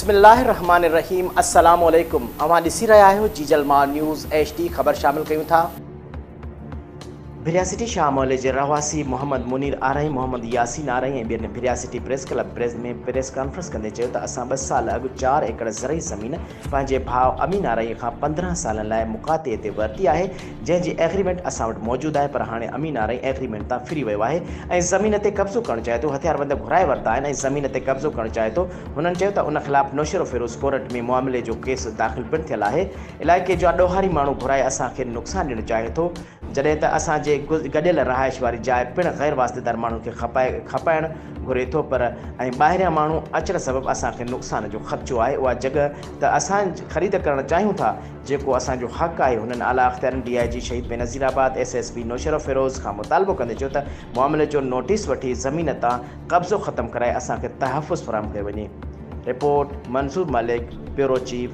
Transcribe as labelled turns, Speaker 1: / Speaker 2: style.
Speaker 1: बिस्मिल्लाहिर्रहमानिर्रहीम। अस्सलाम वालेकुम। अवां ॾिसी रहिया आहियो जीजलमार न्यूज़ HD। ख़बर शामिल कयूं था। भिरिया सिटी शाह मोहल्ले जे रहवासी मोहम्मद मुनीर आरही, मोहम्मद यासीन आरही ऐं ॿियनि भिरिया सिटी प्रेस क्लब में प्रेस कॉन्फ्रेंस कंदे चयो त असां 2 साल अॻु 4 एकड़ ज़रई ज़मीन पंहिंजे भाउ अमीन आरही खां 15 सालनि लाइ मुकाते ते वरिती आहे, जंहिंजी एग्रीमेंट असां वटि मौजूदु आहे। पर हाणे अमीन आरही एग्रीमेंट तां फिरी वियो आहे ऐं ज़मीन ते कब्ज़ो करणु चाहे थो। हथियारबंद घुराए वरिता आहिनि ऐं ज़मीन ते कब्ज़ो करणु चाहे थो। हुननि चयो त उन ख़िलाफ़ु नौशरो फिरोज़ कोर्ट में मामले जो केस दाख़िल पिणु थियल आहे। इलाइक़े जो ॾोहारी माण्हू घुराए असांखे नुक़सानु ॾियणु चाहे थो, जॾहिं त असांजे गॾियल रहाइश वारी जाइ पिणु ग़ैर वास्तेदार माण्हुनि खे खपाइणु घुरे थो। पर ऐं ॿाहिरियां माण्हू अचण सबबु असांखे नुक़सान जो ख़दशो आहे। उहा जॻह त असां ख़रीद करणु चाहियूं था, जेको असांजो हक़ आहे। हुननि आला अख़्तियारनि DIG शहीद बेनज़ीराबाद SSP नौशरो फिरोज़ खां मुतालबो कंदे चयो त मामले जो नोटिस वठी ज़मीन तां कब्ज़ो ख़तमु कराए असांखे तहफ़ुज़ फ़राहम कयो वञे। Report Mansoor Malik, bureau chief.